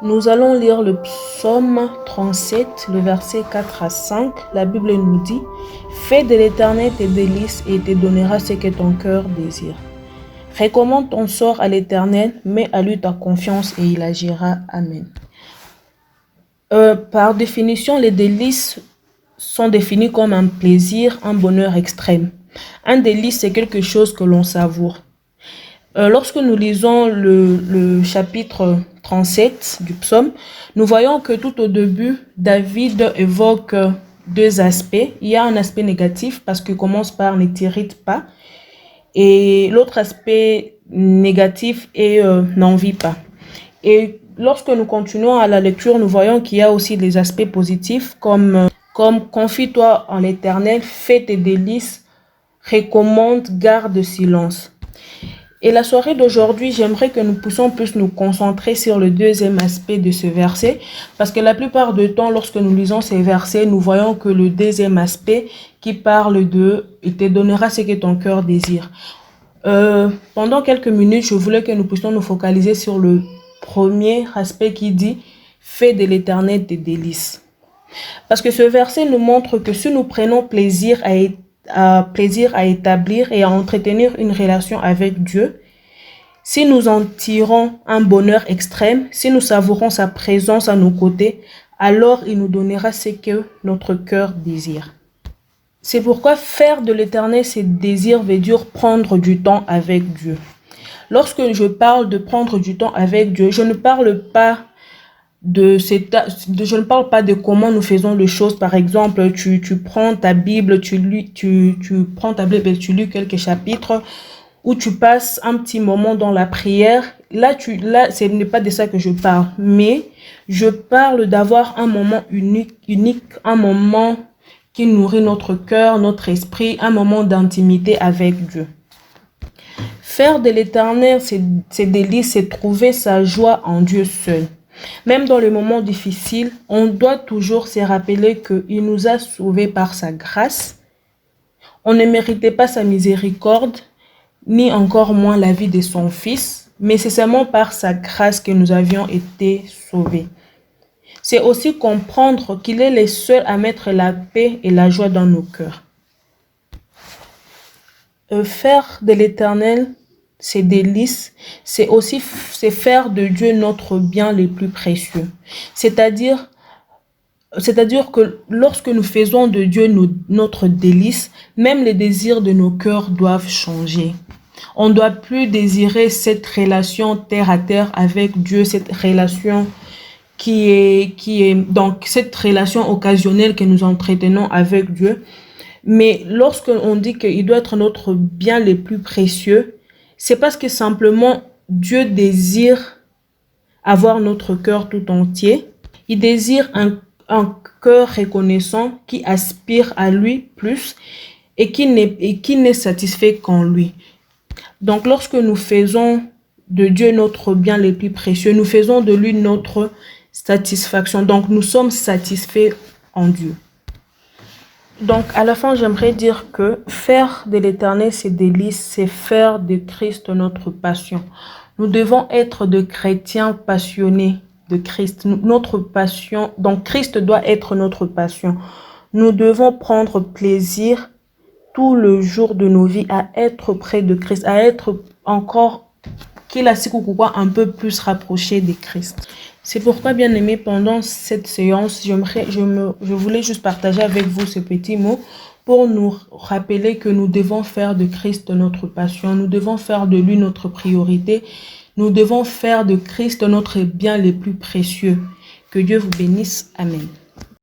Nous allons lire le psaume 37, le verset 4 à 5. La Bible nous dit « Fais de l'Éternel tes délices et il te donnera ce que ton cœur désire. Recommande ton sort à l'Éternel, mets à lui ta confiance et il agira. Amen. » Par définition, les délices sont définis comme un plaisir, un bonheur extrême. Un délice, c'est quelque chose que l'on savoure. Lorsque nous lisons le chapitre 37 du psaume, nous voyons que tout au début, David évoque deux aspects. Il y a un aspect négatif parce qu'il commence par « ne t'irrite pas » et l'autre aspect négatif est « n'envie pas ». Et lorsque nous continuons à la lecture, nous voyons qu'il y a aussi des aspects positifs comme confie-toi en l'Éternel, fais tes délices, recommande, garde silence. Et la soirée d'aujourd'hui, j'aimerais que nous puissions plus nous concentrer sur le deuxième aspect de ce verset, parce que la plupart du temps, lorsque nous lisons ces versets, nous voyons que le deuxième aspect qui parle de « il te donnera ce que ton cœur désire ». Pendant quelques minutes, je voulais que nous puissions nous focaliser sur le premier aspect qui dit « fais de l'Éternel tes délices ». Parce que ce verset nous montre que si nous prenons plaisir à établir et à entretenir une relation avec Dieu, si nous en tirons un bonheur extrême, si nous savourons sa présence à nos côtés, alors il nous donnera ce que notre cœur désire. C'est pourquoi faire de l'Éternel ses désirs veut dire prendre du temps avec Dieu. Lorsque je parle de prendre du temps avec Dieu, je ne parle pas de comment nous faisons les choses. Par exemple, tu prends ta Bible, tu prends ta Bible et tu lis quelques chapitres, ou tu passes un petit moment dans la prière. Là, ce n'est pas de ça que je parle, mais je parle d'avoir un moment unique, un moment qui nourrit notre cœur, notre esprit, un moment d'intimité avec Dieu. Faire de l'Éternel ses délices, c'est trouver sa joie en Dieu seul. Même dans les moments difficiles, on doit toujours se rappeler qu'il nous a sauvés par sa grâce. On ne méritait pas sa miséricorde, ni encore moins la vie de son Fils, mais c'est seulement par sa grâce que nous avions été sauvés. C'est aussi comprendre qu'il est le seul à mettre la paix et la joie dans nos cœurs. Faire de l'Éternel ses délices, c'est faire de Dieu notre bien le plus précieux. C'est-à-dire que lorsque nous faisons de Dieu notre délice, même les désirs de nos cœurs doivent changer. On ne doit plus désirer cette relation terre à terre avec Dieu, cette relation qui est donc cette relation occasionnelle que nous entretenons avec Dieu. Mais lorsque on dit qu'il doit être notre bien le plus précieux, c'est parce que simplement Dieu désire avoir notre cœur tout entier. Il désire un cœur reconnaissant qui aspire à lui plus et qui n'est satisfait qu'en lui. Donc lorsque nous faisons de Dieu notre bien le plus précieux, nous faisons de lui notre satisfaction. Donc nous sommes satisfaits en Dieu. Donc, à la fin, j'aimerais dire que faire de l'Éternel ses délices, c'est faire de Christ notre passion. Nous devons être de chrétiens passionnés de Christ. Notre passion, donc Christ doit être notre passion. Nous devons prendre plaisir tout le jour de nos vies à être près de Christ, à être encore un peu plus rapproché de Christ. C'est pourquoi, bien aimé, pendant cette séance, je voulais juste partager avec vous ce petit mot pour nous rappeler que nous devons faire de Christ notre passion, nous devons faire de lui notre priorité, nous devons faire de Christ notre bien le plus précieux. Que Dieu vous bénisse. Amen.